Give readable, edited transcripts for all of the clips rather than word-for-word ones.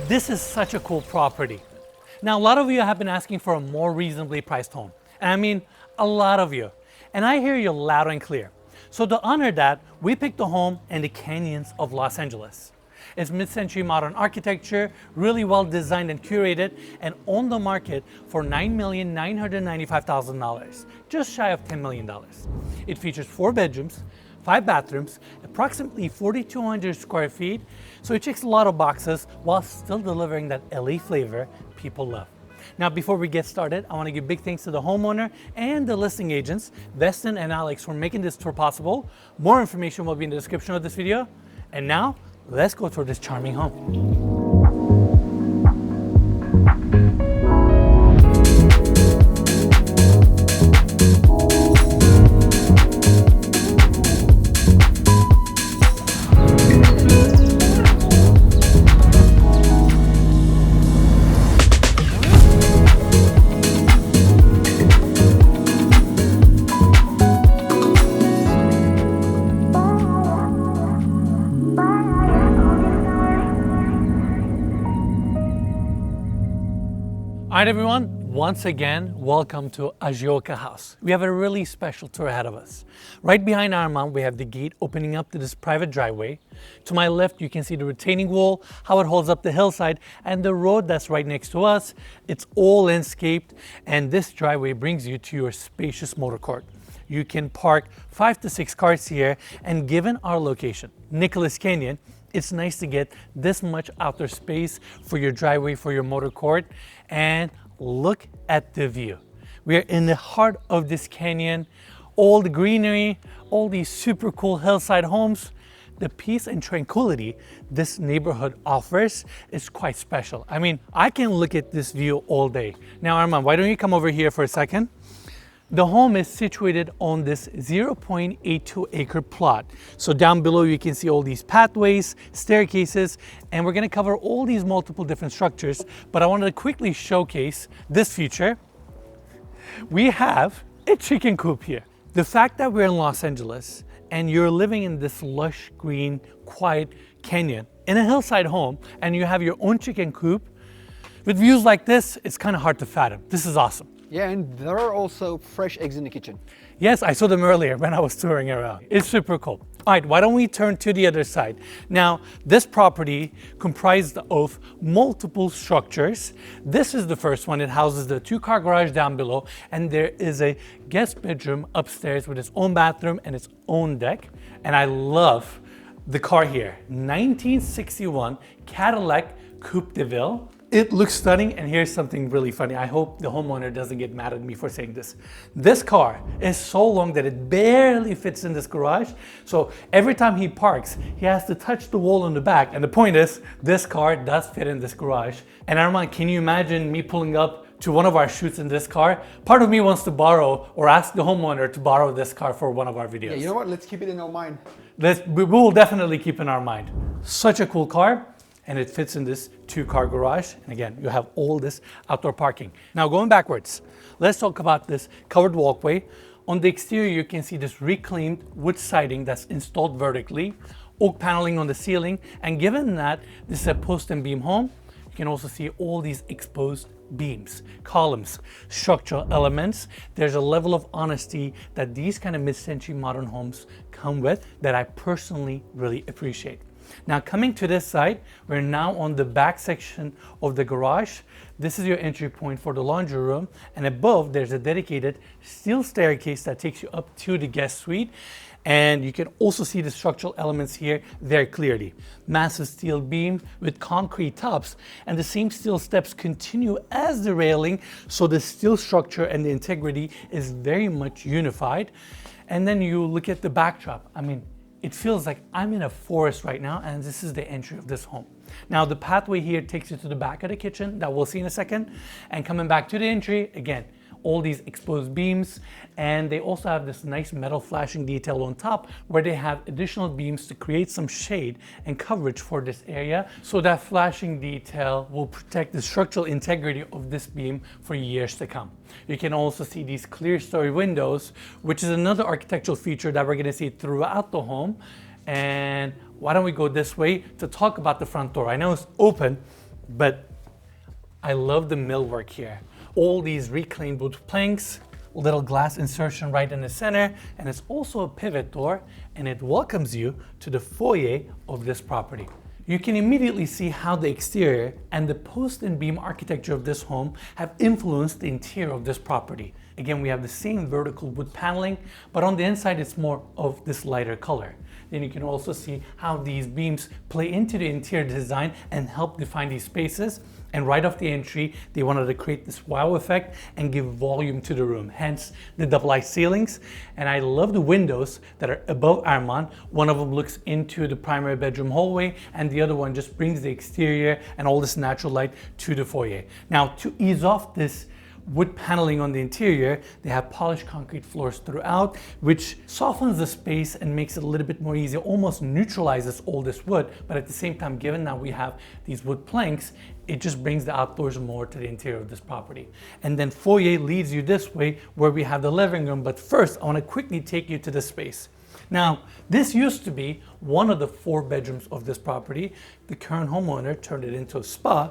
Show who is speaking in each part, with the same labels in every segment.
Speaker 1: This is such a cool property. Now, a lot of you have been asking for a more reasonably priced home. And I mean, a lot of you. And I hear you loud and clear. So to honor that, we picked a home in the canyons of Los Angeles. It's mid-century modern architecture, really well designed and curated, and on the market for $9,995,000, just shy of $10 million. It features 4 bedrooms, 5 bathrooms, approximately 4,200 square feet, so it checks a lot of boxes while still delivering that LA flavor people love. Now, before we get started, I want to give big thanks to the homeowner and the listing agents, Veston and Alex, for making this tour possible. More information will be in the description of this video. And now, let's go tour this charming home. All right, everyone, once again, welcome to Ajioka House. We have a really special tour ahead of us. Right behind Armand, we have the gate opening up to this private driveway. To my left, you can see the retaining wall, how it holds up the hillside, and the road that's right next to us. It's all landscaped, and this driveway brings you to your spacious motor court. You can park 5 to 6 cars here, and given our location, Nichols Canyon, it's nice to get this much outdoor space for your driveway, for your motor court. And look at the view. We are in the heart of this canyon, all the greenery, all these super cool hillside homes. The peace and tranquility this neighborhood offers is quite special. I mean, I can look at this view all day. Now, Armand, why don't you come over here for a second? The home is situated on this 0.82 acre plot. So down below you can see all these pathways, staircases, and we're gonna cover all these multiple different structures, but I wanted to quickly showcase this feature. We have a chicken coop here. The fact that we're in Los Angeles and you're living in this lush, green, quiet canyon in a hillside home and you have your own chicken coop with views like this, it's kind of hard to fathom. This is awesome.
Speaker 2: Yeah, and there are also fresh eggs in the kitchen.
Speaker 1: Yes, I saw them earlier when I was touring around. It's super cool. All right, why don't we turn to the other side? Now, this property comprised of multiple structures. This is the first one. It houses the 2-car garage down below, and there is a guest bedroom upstairs with its own bathroom and its own deck. And I love the car here, 1961 Cadillac Coupe de Ville. It looks stunning, and here's something really funny. I hope the homeowner doesn't get mad at me for saying this. This car is so long that it barely fits in this garage. So every time he parks, he has to touch the wall in the back. And the point is, this car does fit in this garage. And Armand, can you imagine me pulling up to one of our shoots in this car? Part of me wants to borrow or ask the homeowner to borrow this car for one of our videos.
Speaker 2: Yeah, you know what? Let's keep it in our mind.
Speaker 1: We will definitely keep in our mind. Such a cool car. And it fits in this 2-car garage. And again, you have all this outdoor parking. Now going backwards, let's talk about this covered walkway. On the exterior, you can see this reclaimed wood siding that's installed vertically, oak paneling on the ceiling. And given that this is a post and beam home, you can also see all these exposed beams, columns, structural elements. There's a level of honesty that these kind of mid-century modern homes come with that I personally really appreciate. Now coming to this side, we're now on the back section of the garage. This is your entry point for the laundry room, and above there's a dedicated steel staircase that takes you up to the guest suite. And you can also see the structural elements here very clearly. Massive steel beam with concrete tops, and the same steel steps continue as the railing, so the steel structure and the integrity is very much unified. And then you look at the backdrop. I mean, it feels like I'm in a forest right now, and this is the entry of this home. Now the pathway here takes you to the back of the kitchen that we'll see in a second, and coming back to the entry, again, all these exposed beams, and they also have this nice metal flashing detail on top where they have additional beams to create some shade and coverage for this area, so that flashing detail will protect the structural integrity of this beam for years to come. You can also see these clear story windows, which is another architectural feature that we're going to see throughout the home. And why don't we go this way to talk about the front door? I know it's open, But I love the millwork here. All these reclaimed wood planks, little glass insertion right in the center, and it's also a pivot door, and it welcomes you to the foyer of this property. You can immediately see how the exterior and the post and beam architecture of this home have influenced the interior of this property. Again, we have the same vertical wood paneling, but on the inside it's more of this lighter color. Then you can also see how these beams play into the interior design and help define these spaces. And right off the entry, they wanted to create this wow effect and give volume to the room, hence the double-eye ceilings. And I love the windows that are above Armand. One of them looks into the primary bedroom hallway, and the other one just brings the exterior and all this natural light to the foyer. Now, to ease off this wood paneling on the interior, they have polished concrete floors throughout, which softens the space and makes it a little bit more easy, almost neutralizes all this wood. But at the same time, given that we have these wood planks, it just brings the outdoors more to the interior of this property. And then foyer leads you this way where we have the living room. But first, I want to quickly take you to this space. Now, this used to be one of the 4 bedrooms of this property. The current homeowner turned it into a spa.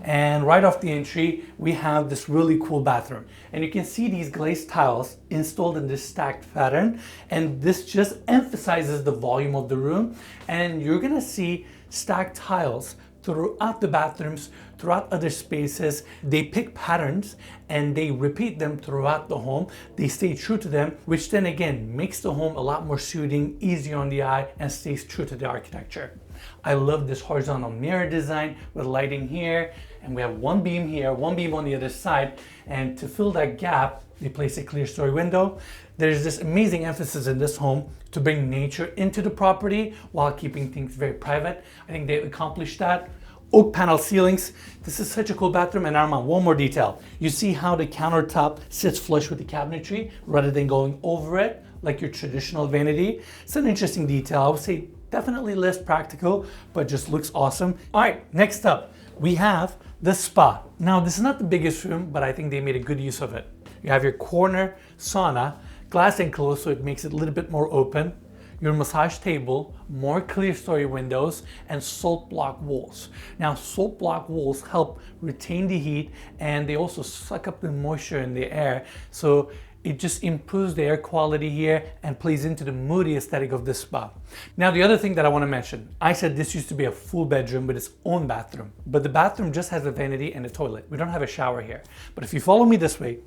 Speaker 1: And right off the entry, we have this really cool bathroom. And you can see these glazed tiles installed in this stacked pattern. And this just emphasizes the volume of the room. And you're gonna see stacked tiles throughout the bathrooms, throughout other spaces. They pick patterns and they repeat them throughout the home. They stay true to them, which then again makes the home a lot more soothing, easier on the eye, and stays true to the architecture. I love this horizontal mirror design with lighting here, and we have one beam here, one beam on the other side, and to fill that gap, they place a clear story window. There's this amazing emphasis in this home to bring nature into the property while keeping things very private. I think they accomplished that. Oak panel ceilings. This is such a cool bathroom. And Armand, one more detail. You see how the countertop sits flush with the cabinetry rather than going over it like your traditional vanity. It's an interesting detail. I would say definitely less practical, but just looks awesome. All right, next up, we have the spa. Now, this is not the biggest room, but I think they made a good use of it. You have your corner sauna, glass enclosed, so it makes it a little bit more open. Your massage table, more clear story windows, and salt block walls. Now, salt block walls help retain the heat, and they also suck up the moisture in the air. So it just improves the air quality here and plays into the moody aesthetic of this spa. Now, the other thing that I want to mention, I said this used to be a full bedroom with its own bathroom, but the bathroom just has a vanity and a toilet. We don't have a shower here. But if you follow me this way,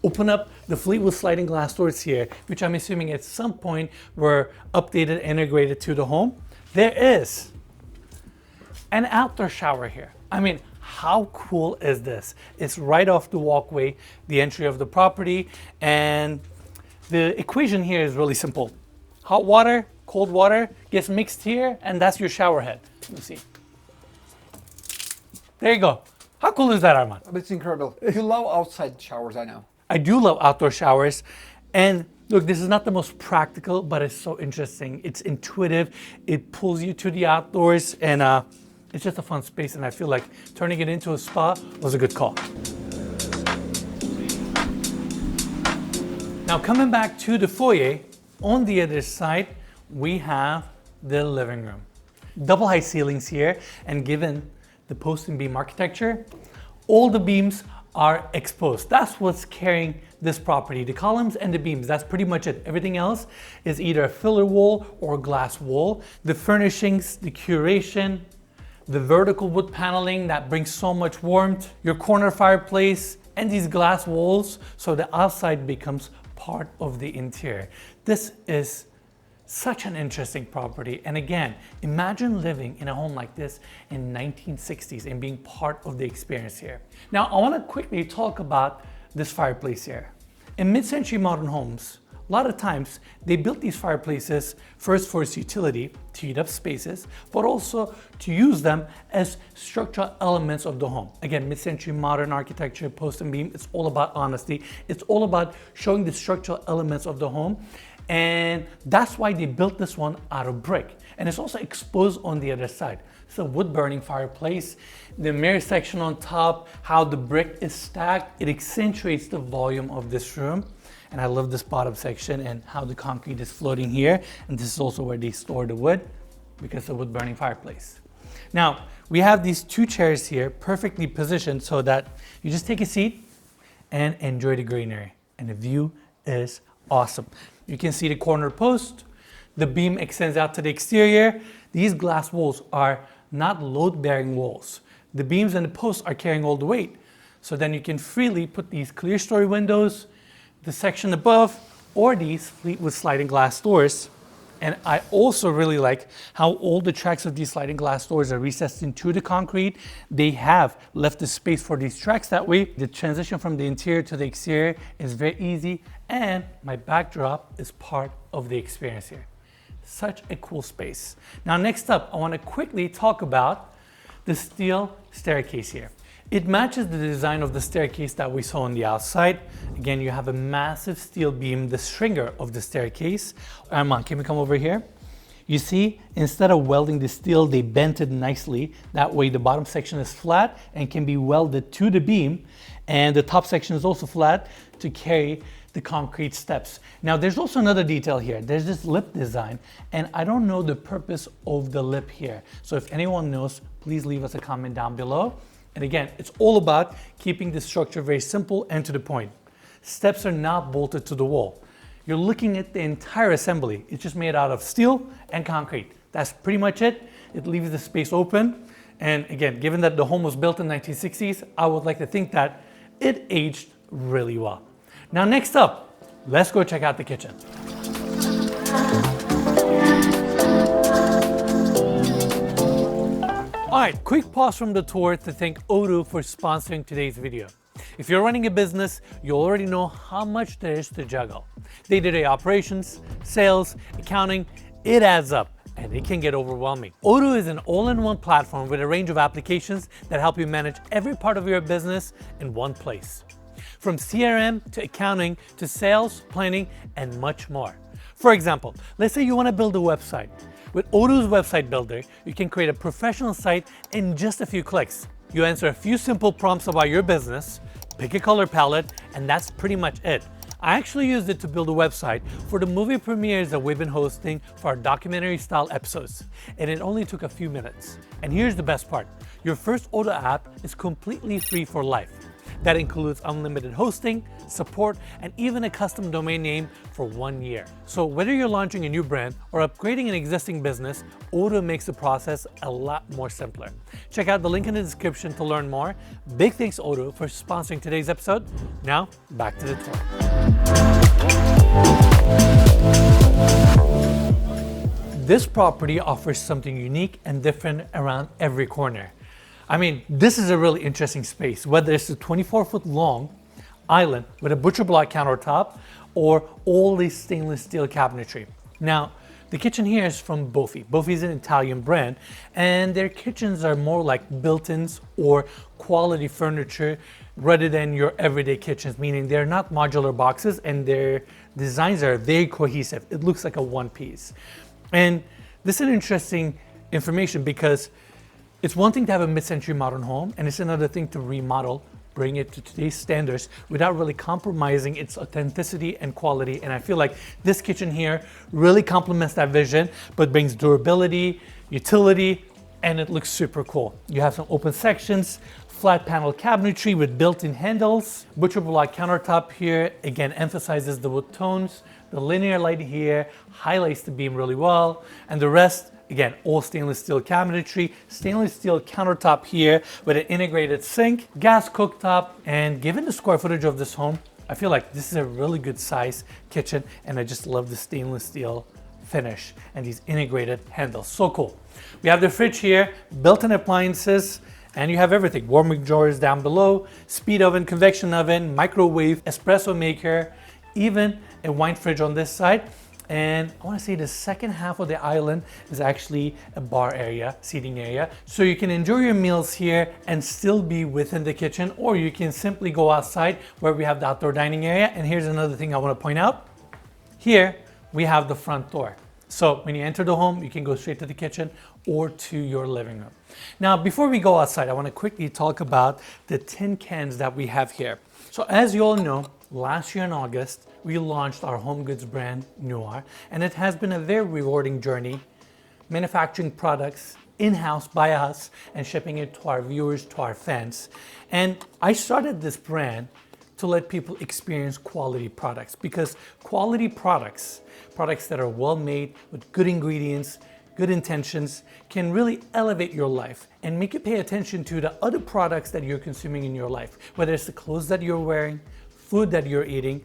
Speaker 1: open up the Fleetwood sliding glass doors here, which I'm assuming at some point were updated, integrated to the home. There is an outdoor shower here. I mean, how cool is this? It's right off the walkway, the entry of the property, and the equation here is really simple. Hot water, cold water gets mixed here, and that's your shower head. Let me see. There you go. How cool is that, Armand?
Speaker 2: It's incredible. You love outside showers, I know.
Speaker 1: I do love outdoor showers. And look, this is not the most practical, but it's so interesting. It's intuitive. It pulls you to the outdoors, and it's just a fun space. And I feel like turning it into a spa was a good call. Now, coming back to the foyer, on the other side, we have the living room. Double high ceilings here, and given the post and beam architecture, all the beams are exposed. That's what's carrying this property. The columns and the beams, that's pretty much it. Everything else is either a filler wall or glass wall. The furnishings, the curation, the vertical wood paneling that brings so much warmth, your corner fireplace, and these glass walls, so the outside becomes part of the interior. This is such an interesting property. And again, imagine living in a home like this in 1960s and being part of the experience here. Now, I want to quickly talk about this fireplace here. In mid-century modern homes, a lot of times they built these fireplaces first for its utility, to heat up spaces, but also to use them as structural elements of the home. Again, mid-century modern architecture, post and beam, it's all about honesty. It's all about showing the structural elements of the home. And that's why they built this one out of brick. And it's also exposed on the other side. It's a wood burning fireplace. The mirror section on top, how the brick is stacked, it accentuates the volume of this room. And I love this bottom section and how the concrete is floating here. And this is also where they store the wood, because it's a wood burning fireplace. Now, we have these two chairs here perfectly positioned so that you just take a seat and enjoy the greenery. And the view is awesome. You can see the corner post. The beam extends out to the exterior. These glass walls are not load-bearing walls. The beams and the posts are carrying all the weight. So then you can freely put these clear story windows, the section above, or these with sliding glass doors. And I also really like how all the tracks of these sliding glass doors are recessed into the concrete. They have left the space for these tracks. That way, the transition from the interior to the exterior is very easy. And my backdrop is part of the experience here. Such a cool space. Now, next up, I want to quickly talk about the steel staircase here. It matches the design of the staircase that we saw on the outside. Again, you have a massive steel beam, the stringer of the staircase. Armand, can we come over here? You see, instead of welding the steel, they bent it nicely. That way the bottom section is flat and can be welded to the beam. And the top section is also flat to carry the concrete steps. Now, there's also another detail here. There's this lip design, and I don't know the purpose of the lip here. So if anyone knows, please leave us a comment down below. And again, it's all about keeping the structure very simple and to the point. Steps are not bolted to the wall. You're looking at the entire assembly. It's just made out of steel and concrete. That's pretty much it. It leaves the space open. And again, given that the home was built in the 1960s, I would like to think that it aged really well. Now, next up, let's go check out the kitchen. All right, quick pause from the tour to thank Odoo for sponsoring today's video. If you're running a business, you already know how much there is to juggle. Day-to-day operations, sales, accounting, it adds up and it can get overwhelming. Odoo is an all-in-one platform with a range of applications that help you manage every part of your business in one place. From CRM to accounting to sales, planning, and much more. For example, let's say you want to build a website. With Odoo's website builder, you can create a professional site in just a few clicks. You answer a few simple prompts about your business, pick a color palette, and that's pretty much it. I actually used it to build a website for the movie premieres that we've been hosting for our documentary-style episodes, and it only took a few minutes. And here's the best part. Your first Odoo app is completely free for life. That includes unlimited hosting, support, and even a custom domain name for 1 year. So whether you're launching a new brand or upgrading an existing business, Odoo makes the process a lot more simpler. Check out the link in the description to learn more. Big thanks Odoo for sponsoring today's episode. Now, back to the tour. This property offers something unique and different around every corner. I mean, this is a really interesting space, whether it's a 24-foot long island with a butcher block countertop or all this stainless steel cabinetry. Now, the kitchen here is from Bofi. Bofi is an Italian brand, and their kitchens are more like built-ins or quality furniture rather than your everyday kitchens, meaning they're not modular boxes and their designs are very cohesive. It looks like a one piece. And this is an interesting information because it's one thing to have a mid-century modern home, and it's another thing to remodel, bring it to today's standards without really compromising its authenticity and quality. And I feel like this kitchen here really complements that vision, but brings durability, utility, and it looks super cool. You have some open sections, flat panel cabinetry with built-in handles, butcher block countertop here, again emphasizes the wood tones. The linear light here highlights the beam really well, and the rest, again, all stainless steel cabinetry, stainless steel countertop here with an integrated sink, gas cooktop, and given the square footage of this home, I feel like this is a really good size kitchen, and I just love the stainless steel finish and these integrated handles. So cool. We have the fridge here, built-in appliances, and you have everything. Warming drawers down below, speed oven, convection oven, microwave, espresso maker, even a wine fridge on this side. And I want to say the second half of the island is actually a bar area, seating area. So you can enjoy your meals here and still be within the kitchen, or you can simply go outside where we have the outdoor dining area. And here's another thing I want to point out. Here we have the front door. So when you enter the home, you can go straight to the kitchen or to your living room. Now, before we go outside, I want to quickly talk about the tin cans that we have here. So as you all know, last year in August, we launched our home goods brand, Nuare, and it has been a very rewarding journey manufacturing products in-house by us and shipping it to our viewers, to our fans. And I started this brand to let people experience quality products, because quality products that are well made with good ingredients, good intentions, can really elevate your life and make you pay attention to the other products that you're consuming in your life, whether it's the clothes that you're wearing, food that you're eating.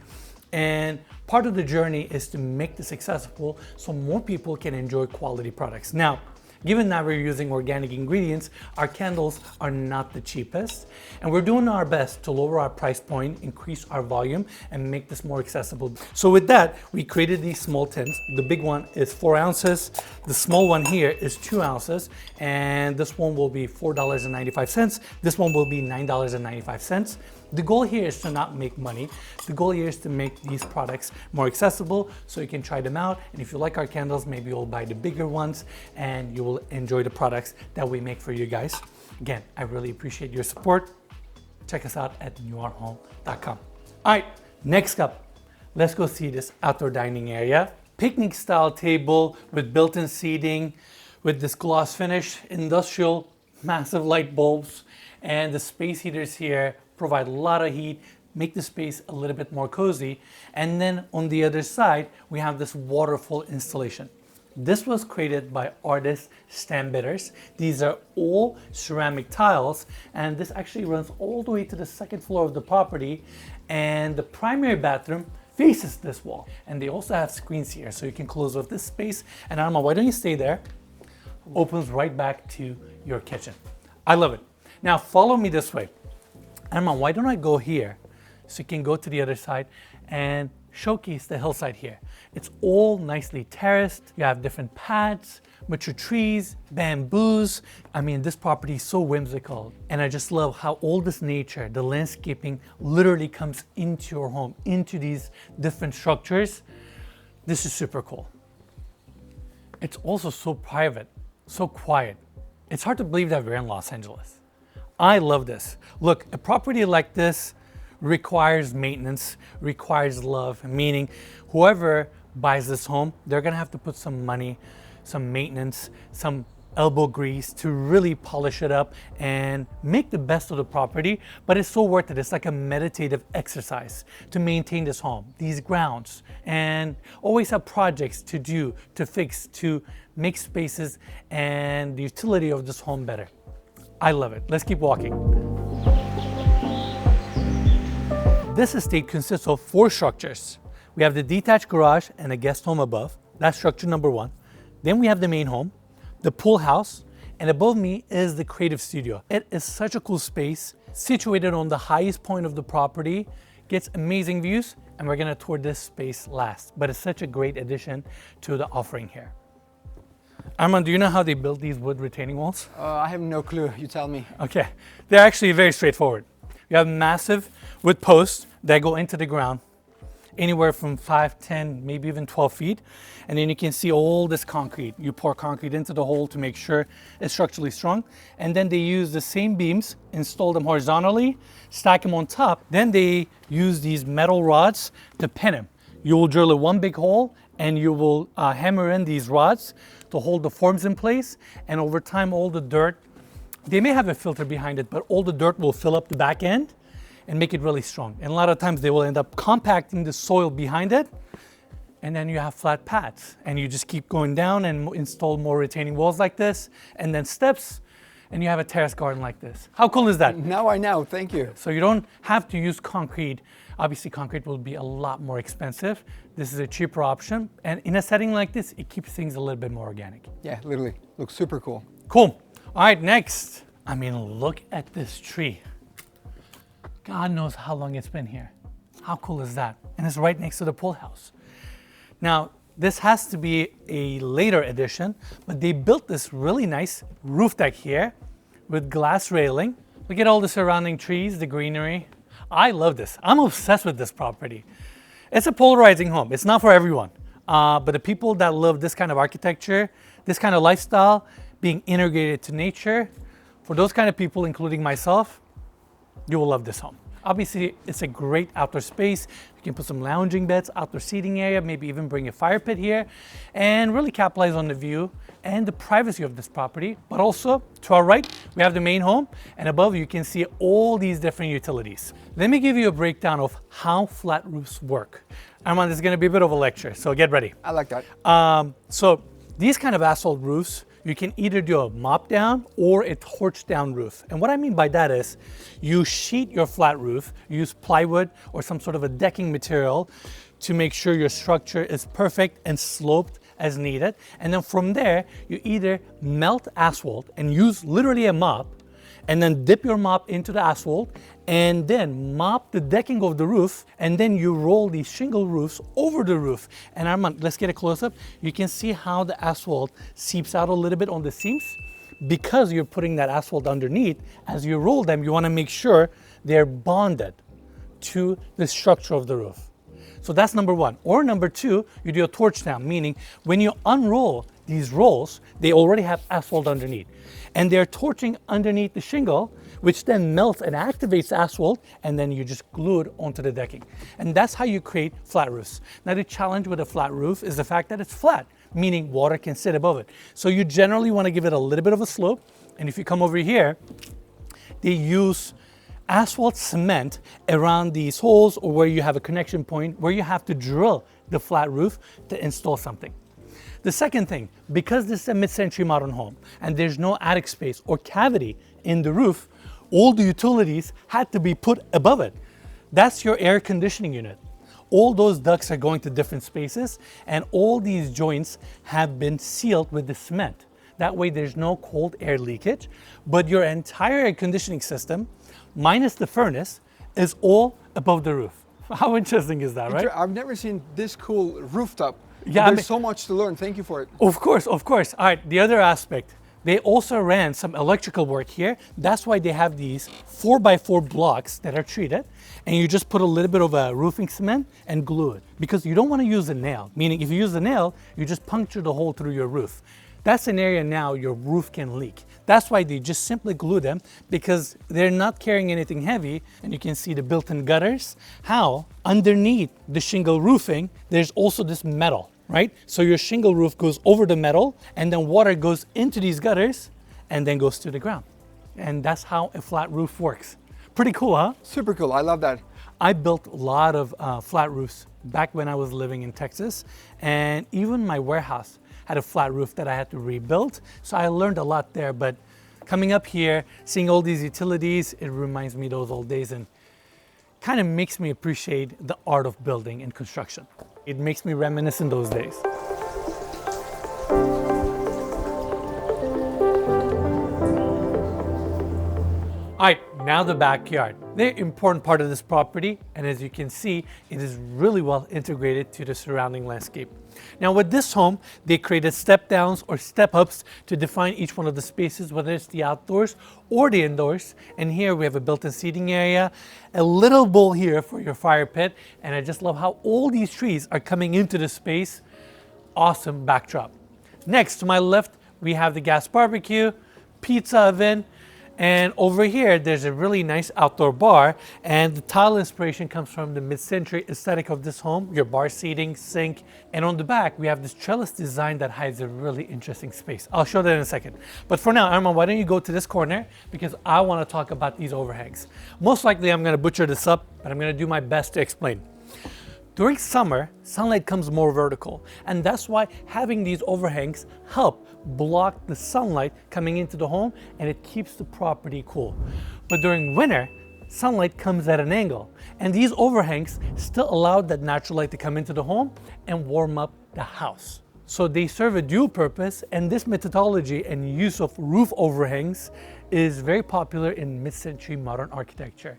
Speaker 1: And part of the journey is to make this accessible so more people can enjoy quality products. Now, given that we're using organic ingredients, our candles are not the cheapest, and we're doing our best to lower our price point, increase our volume, and make this more accessible. So with that, we created these small tins. The big one is 4 ounces. The small one here is 2 ounces, and this one will be $4.95. This one will be $9.95. The goal here is to not make money. The goal here is to make these products more accessible so you can try them out. And if you like our candles, maybe you'll buy the bigger ones and you will enjoy the products that we make for you guys. Again, I really appreciate your support. Check us out at nuarehome.com. All right, next up, let's go see this outdoor dining area. Picnic style table with built-in seating, with this gloss finish, industrial, massive light bulbs, and the space heaters here provide a lot of heat, make the space a little bit more cozy. And then on the other side, we have this waterfall installation. This was created by artist Stan Bitters. These are all ceramic tiles, and this actually runs all the way to the second floor of the property. And the primary bathroom faces this wall. And they also have screens here, so you can close off this space. And I don't know, why don't you stay there? Opens right back to your kitchen. I love it. Now follow me this way. Emma, why don't I go here so you can go to the other side and showcase the hillside here. It's all nicely terraced. You have different paths, mature trees, bamboos. I mean, this property is so whimsical. And I just love how all this nature, the landscaping literally comes into your home, into these different structures. This is super cool. It's also so private, so quiet. It's hard to believe that we're in Los Angeles. I love this. Look, a property like this requires maintenance, requires love, meaning whoever buys this home, they're gonna have to put some money, some maintenance, some elbow grease to really polish it up and make the best of the property. But it's so worth it. It's like a meditative exercise to maintain this home, these grounds, and always have projects to do, to fix, to make spaces and the utility of this home better. I love it. Let's keep walking. This estate consists of 4 structures. We have the detached garage and a guest home above. That's structure number 1. Then we have the main home, the pool house, and above me is the creative studio. It is such a cool space, situated on the highest point of the property, gets amazing views, and we're gonna tour this space last. But it's such a great addition to the offering here. Armand, do you know how they build these wood retaining walls?
Speaker 2: I have no clue. You tell me.
Speaker 1: Okay, they're actually very straightforward. You have massive wood posts that go into the ground, anywhere from 5, 10, maybe even 12 feet. And then you can see all this concrete. You pour concrete into the hole to make sure it's structurally strong. And then they use the same beams, install them horizontally, stack them on top. Then they use these metal rods to pin them. You will drill a one big hole and you will hammer in these rods to hold the forms in place. And over time, all the dirt, they may have a filter behind it, but all the dirt will fill up the back end and make it really strong. And a lot of times they will end up compacting the soil behind it. And then you have flat pads and you just keep going down and install more retaining walls like this, and then steps, and you have a terrace garden like this. How cool is that?
Speaker 2: Now I know, thank you.
Speaker 1: So you don't have to use concrete. Obviously concrete will be a lot more expensive. This is a cheaper option. And in a setting like this, it keeps things a little bit more organic.
Speaker 2: Yeah, literally, looks super cool.
Speaker 1: Cool. All right, next. I mean, look at this tree. God knows how long it's been here. How cool is that? And it's right next to the pool house. Now, this has to be a later addition, but they built this really nice roof deck here with glass railing. Look at all the surrounding trees, the greenery. I love this. I'm obsessed with this property. It's a polarizing home. It's not for everyone, but the people that love this kind of architecture, this kind of lifestyle, being integrated to nature, for those kind of people, including myself, you will love this home. Obviously, it's a great outdoor space. You can put some lounging beds, outdoor seating area, maybe even bring a fire pit here, and really capitalize on the view and the privacy of this property. But also to our right, we have the main home, and above you can see all these different utilities. Let me give you a breakdown of how flat roofs work. Armand, this is going to be a bit of a lecture, so get ready.
Speaker 2: I like that.
Speaker 1: So these kind of asphalt roofs, you can either do a mop down or a torch down roof. And what I mean by that is you sheet your flat roof, use plywood or some sort of a decking material to make sure your structure is perfect and sloped as needed. And then from there, you either melt asphalt and use literally a mop, and then dip your mop into the asphalt and then mop the decking of the roof, and then you roll these shingle roofs over the roof. And Armand, let's get a close-up. You can see how the asphalt seeps out a little bit on the seams. Because you're putting that asphalt underneath, as you roll them, you want to make sure they're bonded to the structure of the roof. So that's number one. Or number two, you do a torch down, meaning when you unroll these rolls, they already have asphalt underneath. And they're torching underneath the shingle, which then melts and activates asphalt, and then you just glue it onto the decking. And that's how you create flat roofs. Now the challenge with a flat roof is the fact that it's flat, meaning water can sit above it. So you generally want to give it a little bit of a slope. And if you come over here, they use asphalt cement around these holes, or where you have a connection point where you have to drill the flat roof to install something. The second thing, because this is a mid-century modern home and there's no attic space or cavity in the roof, all the utilities had to be put above it. That's your air conditioning unit. All those ducts are going to different spaces, and all these joints have been sealed with the cement. That way there's no cold air leakage, but your entire air conditioning system, minus the furnace, is all above the roof. How interesting is that, right?
Speaker 2: I've never seen this cool rooftop.
Speaker 1: Yeah,
Speaker 2: There's so much to learn. Thank you for it.
Speaker 1: Of course, of course. All right, the other aspect, they also ran some electrical work here. That's why they have these 4x4 blocks that are treated, and you just put a little bit of a roofing cement and glue it, because you don't want to use a nail. Meaning if you use a nail, you just puncture the hole through your roof. That's an area now your roof can leak. That's why they just simply glue them, because they're not carrying anything heavy. And you can see the built-in gutters, how underneath the shingle roofing, there's also this metal, right? So your shingle roof goes over the metal, and then water goes into these gutters and then goes to the ground. And that's how a flat roof works. Pretty cool, huh?
Speaker 2: Super cool. I love that.
Speaker 1: I built a lot of flat roofs back when I was living in Texas, and even my warehouse had a flat roof that I had to rebuild. So I learned a lot there, but coming up here, seeing all these utilities, it reminds me of those old days and kind of makes me appreciate the art of building and construction. It makes me reminisce in those days. All right, now the backyard. Very important part of this property, and as you can see, it is really well integrated to the surrounding landscape. Now with this home, they created step downs or step ups to define each one of the spaces, whether it's the outdoors or the indoors. And here we have a built-in seating area, a little bowl here for your fire pit, and I just love how all these trees are coming into the space. Awesome backdrop. Next, to my left, we have the gas barbecue, pizza oven, and over here, there's a really nice outdoor bar, and the tile inspiration comes from the mid-century aesthetic of this home, your bar seating, sink, and on the back, we have this trellis design that hides a really interesting space. I'll show that in a second. But for now, Armand, why don't you go to this corner, because I want to talk about these overhangs. Most likely, I'm going to butcher this up, but I'm going to do my best to explain. During summer, sunlight comes more vertical, and that's why having these overhangs help block the sunlight coming into the home, and it keeps the property cool. But during winter, sunlight comes at an angle, and these overhangs still allow that natural light to come into the home and warm up the house. So they serve a dual purpose, and this methodology and use of roof overhangs is very popular in mid-century modern architecture,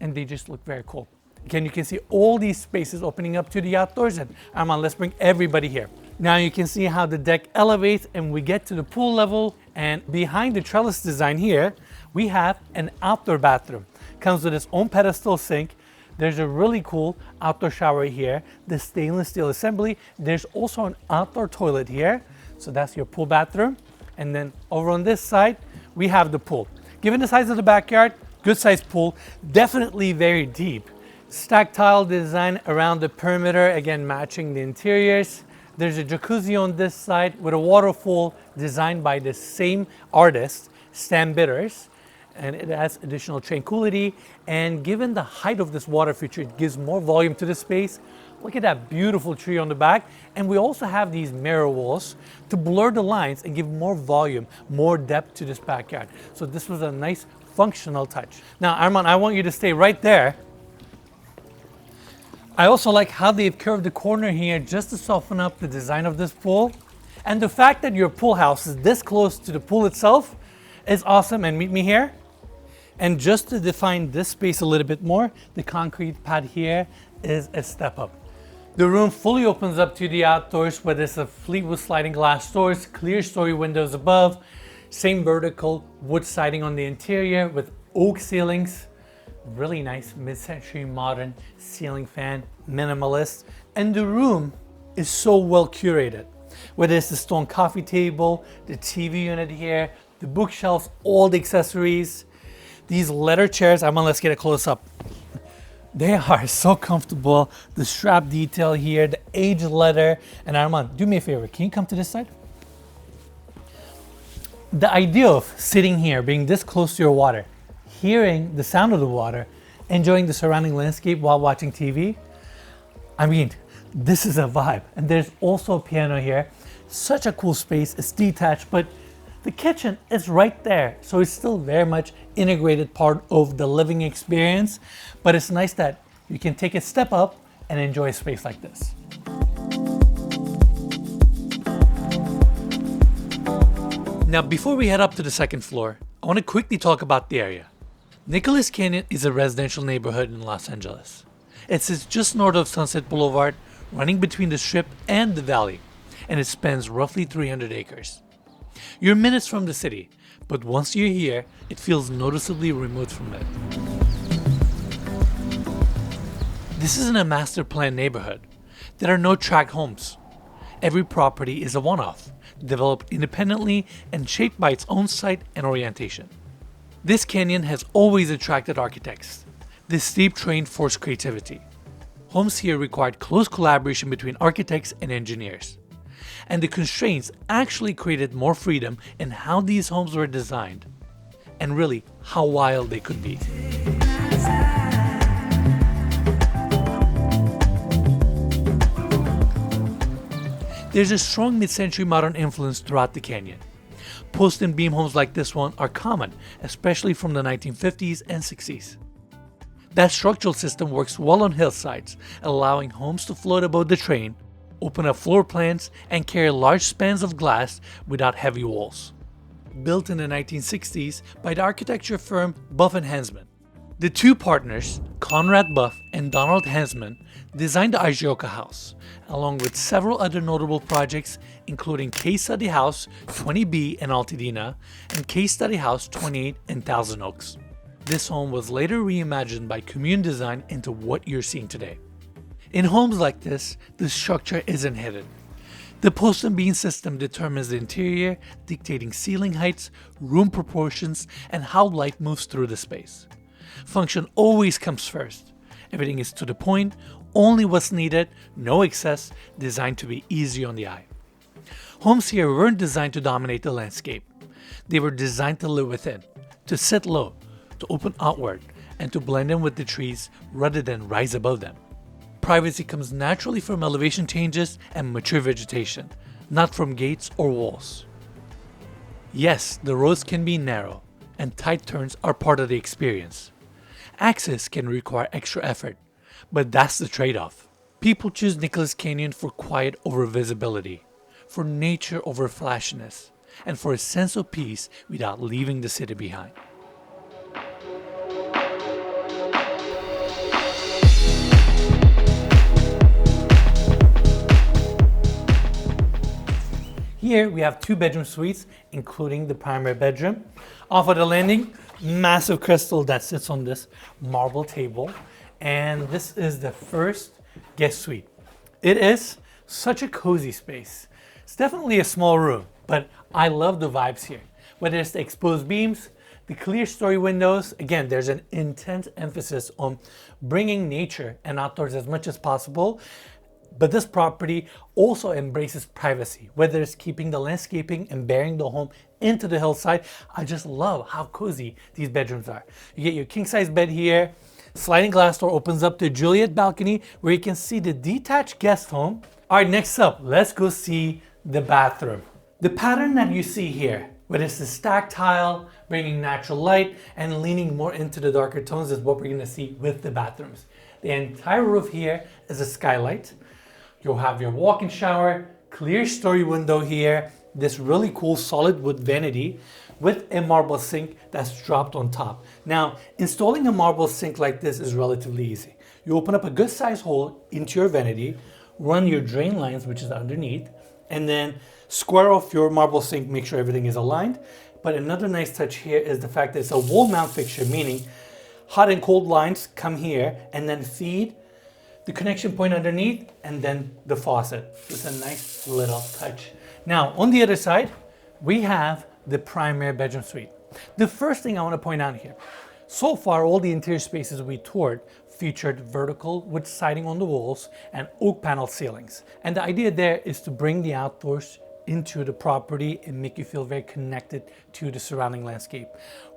Speaker 1: and they just look very cool. Again, you can see all these spaces opening up to the outdoors, and Armand, let's bring everybody here. Now you can see how the deck elevates and we get to the pool level, and behind the trellis design here, we have an outdoor bathroom. Comes with its own pedestal sink. There's a really cool outdoor shower here, the stainless steel assembly. There's also an outdoor toilet here. So that's your pool bathroom. And then over on this side, we have the pool. Given the size of the backyard, good sized pool, definitely very deep. Stacked tile design around the perimeter, again matching the interiors. There's a jacuzzi on this side with a waterfall designed by the same artist, Stan Bitters, and it adds additional tranquility. And given the height of this water feature, it gives more volume to the space. Look at that beautiful tree on the back. And we also have these mirror walls to blur the lines and give more volume, more depth to this backyard. So this was a nice functional touch. Now, Arman, I want you to stay right there. I also like how they've curved the corner here just to soften up the design of this pool. And the fact that your pool house is this close to the pool itself is awesome. And meet me here. And just to define this space a little bit more, the concrete pad here is a step up. The room fully opens up to the outdoors, where there's a Fleetwood sliding glass doors, clear story windows above, same vertical wood siding on the interior with oak ceilings. Really nice mid-century modern ceiling fan, minimalist. And the room is so well curated. Whether it's the stone coffee table, the TV unit here, the bookshelves, all the accessories. These leather chairs, let's get a close up. They are so comfortable. The strap detail here, the aged leather. And Arman, do me a favor, can you come to this side? The idea of sitting here, being this close to your water, hearing the sound of the water, enjoying the surrounding landscape while watching TV, this is a vibe. And there's also a piano here. Such a cool space. It's detached, but the kitchen is right there. So it's still very much integrated part of the living experience. But it's nice that you can take a step up and enjoy a space like this. Now, before we head up to the second floor, I want to quickly talk about the area. Nichols Canyon is a residential neighborhood in Los Angeles. It sits just north of Sunset Boulevard, running between the Strip and the Valley, and it spans roughly 300 acres. You're minutes from the city, but once you're here, it feels noticeably removed from it. This isn't a master planned neighborhood. There are no tract homes. Every property is a one-off, developed independently and shaped by its own site and orientation. This canyon has always attracted architects. This steep terrain forced creativity. Homes here required close collaboration between architects and engineers. And the constraints actually created more freedom in how these homes were designed, and really how wild they could be. There's a strong mid-century modern influence throughout the canyon. Post and beam homes like this one are common, especially from the 1950s and 60s. That structural system works well on hillsides, allowing homes to float above the terrain, open up floor plans, and carry large spans of glass without heavy walls. Built in the 1960s by the architecture firm Buff and Hansman. The two partners, Conrad Buff and Donald Hansman, designed the Ajioka House, along with several other notable projects, including Case Study House 20B in Altadena and Case Study House 28 in Thousand Oaks. This home was later reimagined by Commune Design into what you're seeing today. In homes like this, the structure isn't hidden. The post and beam system determines the interior, dictating ceiling heights, room proportions, and how light moves through the space. Function always comes first. Everything is to the point, only what's needed, no excess, designed to be easy on the eye. Homes here weren't designed to dominate the landscape. They were designed to live within, to sit low, to open outward, and to blend in with the trees rather than rise above them. Privacy comes naturally from elevation changes and mature vegetation, not from gates or walls. Yes, the roads can be narrow, and tight turns are part of the experience. Access can require extra effort, but that's the trade-off. People choose Nichols Canyon for quiet over visibility, for nature over flashiness, and for a sense of peace without leaving the city behind. Here we have 2-bedroom suites, including the primary bedroom. Off of the landing, massive crystal that sits on this marble table. And this is the first guest suite. It is such a cozy space. It's definitely a small room, but I love the vibes here. Whether it's the exposed beams, the clear story windows, again, there's an intense emphasis on bringing nature and outdoors as much as possible. But this property also embraces privacy, whether it's keeping the landscaping and bearing the home into the hillside. I just love how cozy these bedrooms are. You get your king size bed here. Sliding glass door opens up to a Juliet balcony where you can see the detached guest home. All right, next up, let's go see the bathroom. The pattern that you see here, whether it's the stacked tile, bringing natural light, and leaning more into the darker tones is what we're gonna see with the bathrooms. The entire roof here is a skylight. You'll have your walk-in shower, clear story window here, this really cool solid wood vanity with a marble sink that's dropped on top. Now, installing a marble sink like this is relatively easy. You open up a good sized hole into your vanity, run your drain lines, which is underneath, and then square off your marble sink, make sure everything is aligned. But another nice touch here is the fact that it's a wall mount fixture, meaning hot and cold lines come here and then feed the connection point underneath and then the faucet. It's a nice little touch. Now, on the other side, we have the primary bedroom suite. The first thing I want to point out here, so far all the interior spaces we toured featured vertical wood siding on the walls and oak panel ceilings. And the idea there is to bring the outdoors into the property and make you feel very connected to the surrounding landscape.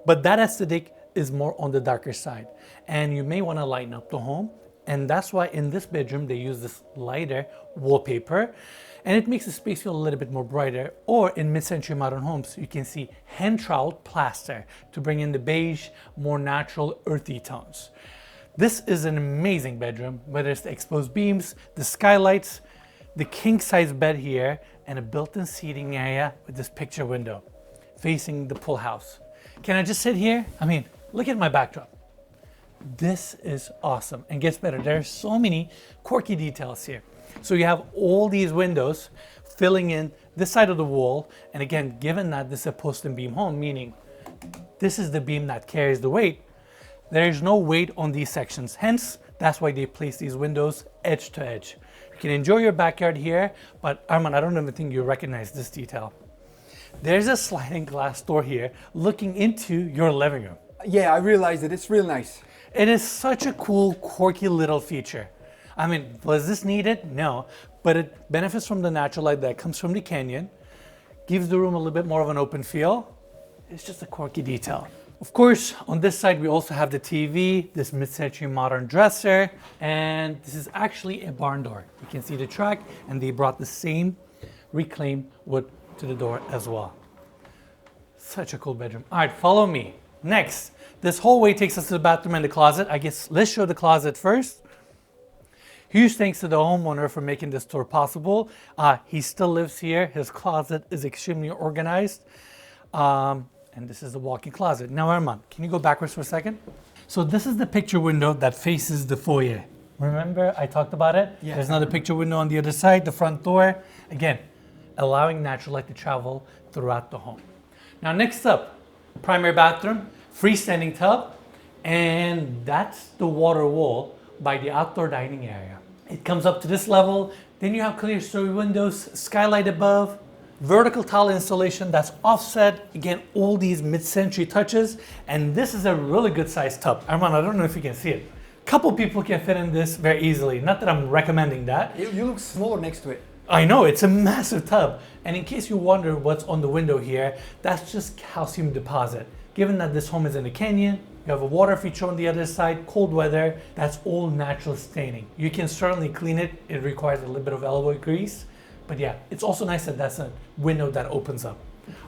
Speaker 1: But that aesthetic is more on the darker side. And you may want to lighten up the home. And that's why in this bedroom, they use this lighter wallpaper and it makes the space feel a little bit more brighter. Or in mid-century modern homes, you can see hand-troweled plaster to bring in the beige, more natural, earthy tones. This is an amazing bedroom, whether it's the exposed beams, the skylights, the king-size bed here, and a built-in seating area with this picture window facing the pool house. Can I just sit here? I mean, look at my backdrop. This is awesome and gets better. There are so many quirky details here. So you have all these windows filling in this side of the wall. And again, given that this is a post and beam home, meaning this is the beam that carries the weight, there is no weight on these sections. Hence, that's why they place these windows edge to edge. You can enjoy your backyard here, but Arman, I don't even think you recognize this detail. There's a sliding glass door here looking into your living room.
Speaker 2: Yeah, I realized it. It's real nice.
Speaker 1: It is such a cool, quirky little feature. I mean, was this needed? No, but it benefits from the natural light that comes from the canyon, gives the room a little bit more of an open feel. It's just a quirky detail. Of course, on this side, we also have the TV, this mid-century modern dresser, and this is actually a barn door. You can see the track, and they brought the same reclaimed wood to the door as well. Such a cool bedroom. All right, follow me. Next, this hallway takes us to the bathroom and the closet. I guess let's show the closet first. Huge thanks to the homeowner for making this tour possible. He still lives here. His closet is extremely organized. And this is the walk-in closet. Now, Arman, can you go backwards for a second? So this is the picture window that faces the foyer. Remember I talked about it?
Speaker 2: Yeah.
Speaker 1: There's another picture window on the other side, the front door. Again, allowing natural light to travel throughout the home. Now, next up, primary bathroom, freestanding tub, and that's the water wall by the outdoor dining area. It comes up to this level, then you have clear story windows, skylight above, vertical tile installation that's offset. Again, all these mid-century touches, and this is a really good sized tub. Arman, I don't know if you can see it. Couple people can fit in this very easily. Not that I'm recommending that.
Speaker 2: You look smaller next to it.
Speaker 1: I know, it's a massive tub. And in case you wonder what's on the window here, that's just calcium deposit. Given that this home is in a canyon, you have a water feature on the other side, cold weather, that's all natural staining. You can certainly clean it. It requires a little bit of elbow grease. But yeah, it's also nice that that's a window that opens up.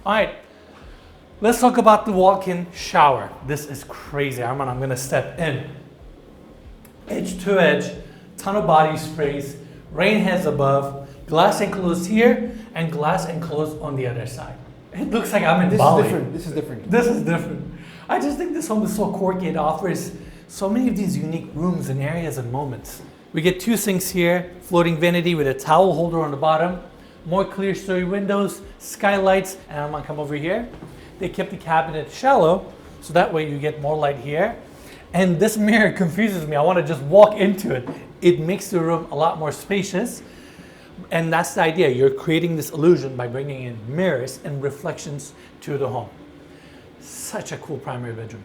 Speaker 1: All right, let's talk about the walk-in shower. This is crazy. Arman, I'm gonna step in. Edge to edge, ton of body sprays, rain heads above, glass enclosed here, and glass enclosed on the other side. It looks like I'm in Bali.
Speaker 2: This is different.
Speaker 1: This is different. I just think this home is so quirky. It offers so many of these unique rooms and areas and moments. We get two sinks here, floating vanity with a towel holder on the bottom, more clear story windows, skylights, and I'm gonna come over here. They kept the cabinet shallow, so that way you get more light here. And this mirror confuses me. I wanna just walk into it. It makes the room a lot more spacious. And that's the idea. You're creating this illusion by bringing in mirrors and reflections to the home. Such a cool primary bedroom.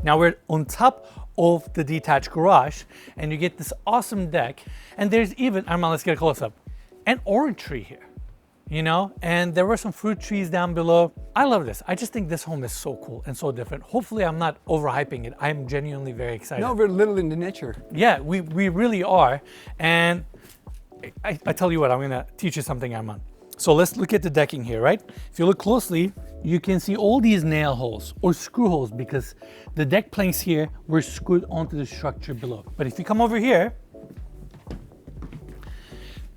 Speaker 1: Now we're on top of the detached garage and you get this awesome deck. And there's even, Arman, let's get a close up, an orange tree here, you know, and there were some fruit trees down below. I love this. I just think this home is so cool and so different. Hopefully I'm not overhyping it. I'm genuinely very excited.
Speaker 2: No, we're little in the nature.
Speaker 1: Yeah, we really are. And I tell you what, I'm gonna teach you something, Arman. So let's look at the decking here, right? If you look closely, you can see all these nail holes or screw holes because the deck planks here were screwed onto the structure below. But if you come over here,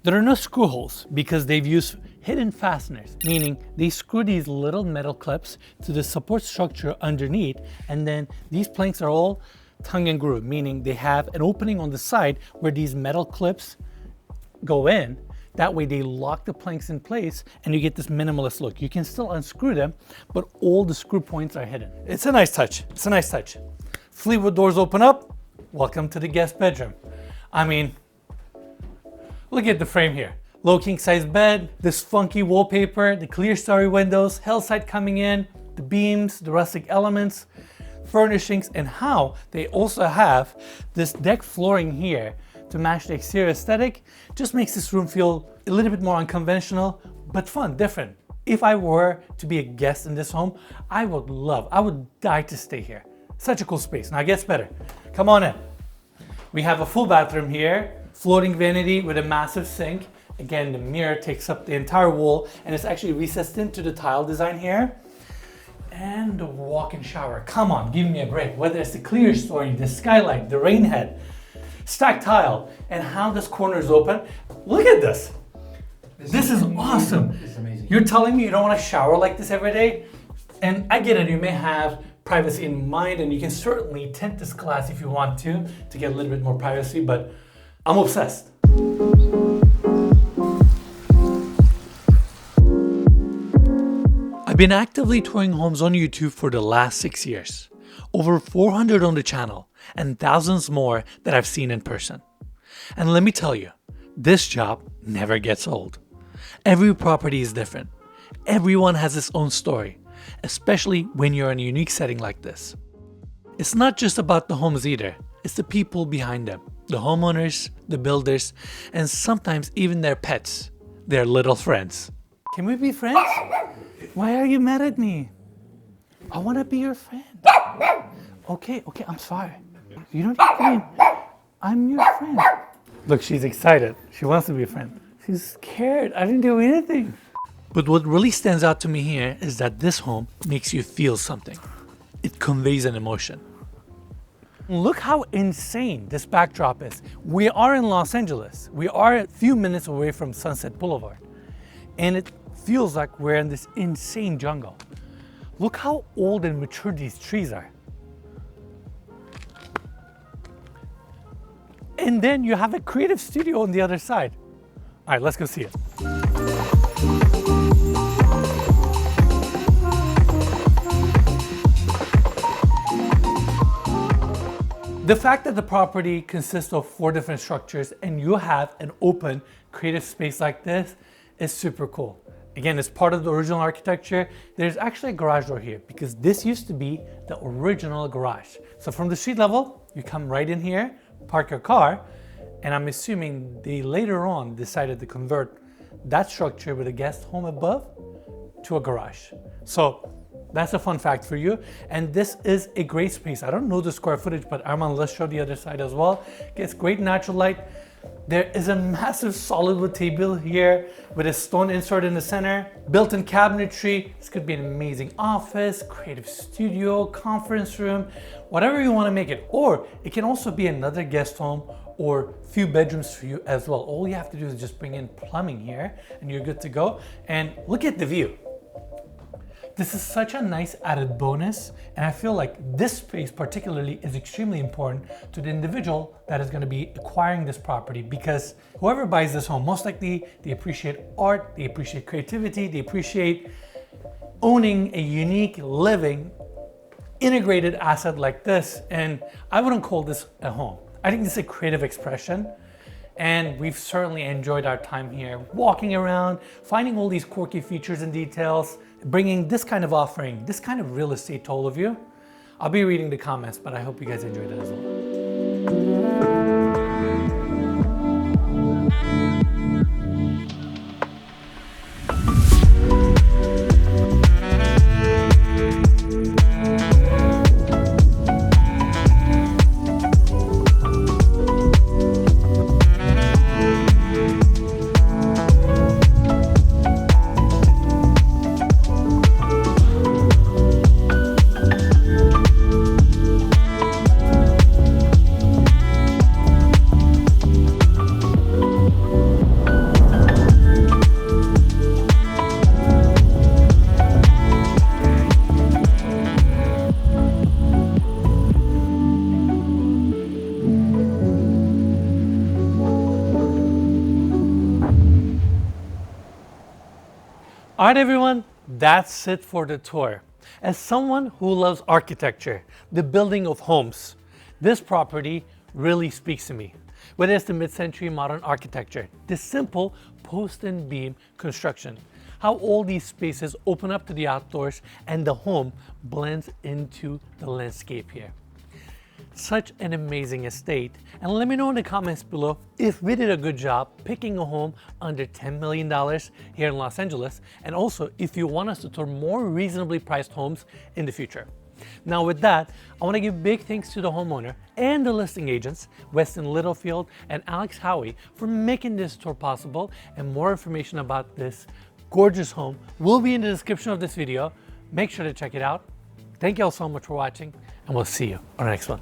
Speaker 1: there are no screw holes because they've used hidden fasteners, meaning they screw these little metal clips to the support structure underneath, and then these planks are all tongue and groove, meaning they have an opening on the side where these metal clips go in. That way they lock the planks in place and you get this minimalist look. You can still unscrew them, but all the screw points are hidden. It's a nice touch. It's a nice touch. Fleetwood doors open up. Welcome to the guest bedroom. I mean, look at the frame here. Low king size bed, this funky wallpaper, the clear starry windows, Hillside coming in, the beams, the rustic elements, furnishings, and how they also have this deck flooring here to match the exterior aesthetic. Just makes this room feel a little bit more unconventional, but fun, different. If I were to be a guest in this home, I would die to stay here. Such a cool space. Now it gets better. Come on in. We have a full bathroom here, floating vanity with a massive sink. Again, the mirror takes up the entire wall and it's actually recessed into the tile design here. And the walk-in shower. Come on, give me a break. Whether it's the clear story, the skylight, the rain head, stacked tile, and how this corner is open. Look at this. This is awesome.
Speaker 2: It's amazing.
Speaker 1: You're telling me you don't want to shower like this every day? And I get it, you may have privacy in mind and you can certainly tint this glass if you want to get a little bit more privacy, but I'm obsessed. I've been actively touring homes on YouTube for the last 6 years. Over 400 on the channel and thousands more that I've seen in person. And let me tell you, this job never gets old. Every property is different. Everyone has its own story, especially when you're in a unique setting like this. It's not just about the homes either, it's the people behind them, the homeowners, the builders, and sometimes even their pets, their little friends. Can we be friends? Why are you mad at me? I want to be your friend. Okay, I'm sorry. You don't have to be. I'm your friend. Look, she's excited. She wants to be a friend. She's scared. I didn't do anything. But what really stands out to me here is that this home makes you feel something. It conveys an emotion. Look how insane this backdrop is. We are in Los Angeles. We are a few minutes away from Sunset Boulevard. And it feels like we're in this insane jungle. Look how old and mature these trees are. And then you have a creative studio on the other side. All right, let's go see it. The fact that the property consists of 4 different structures and you have an open creative space like this is super cool. Again, it's part of the original architecture. There's actually a garage door here because this used to be the original garage. So from the street level, you come right in here, park your car, and I'm assuming they later on decided to convert that structure with a guest home above to a garage. So that's a fun fact for you. And this is a great space. I don't know the square footage, but Arman, let's show the other side as well. Gets great natural light. There is a massive solid wood table here with a stone insert in the center, built-in cabinetry. This could be an amazing office, creative studio, conference room, whatever you want to make it. Or it can also be another guest home or few bedrooms for you as well. All you have to do is just bring in plumbing here and you're good to go. And look at the view. This is such a nice added bonus, and I feel like this space particularly is extremely important to the individual that is going to be acquiring this property, because whoever buys this home, most likely they appreciate art, they appreciate creativity, they appreciate owning a unique, living, integrated asset like this. And I wouldn't call this a home. I think this is a creative expression. And we've certainly enjoyed our time here, walking around, finding all these quirky features and details, bringing this kind of offering, this kind of real estate to all of you. I'll be reading the comments, but I hope you guys enjoyed it as well. All right, everyone, that's it for the tour. As someone who loves architecture, the building of homes, this property really speaks to me. Whether it's the mid-century modern architecture, the simple post and beam construction, how all these spaces open up to the outdoors and the home blends into the landscape here. Such an amazing estate, and let me know in the comments below if we did a good job picking a home under $10 million here in Los Angeles, and also if you want us to tour more reasonably priced homes in the future. Now with that, I want to give big thanks to the homeowner and the listing agents, Weston Littlefield and Alex Howie, for making this tour possible, and more information about this gorgeous home will be in the description of this video. Make sure to check it out. Thank you all so much for watching, and we'll see you on the next one.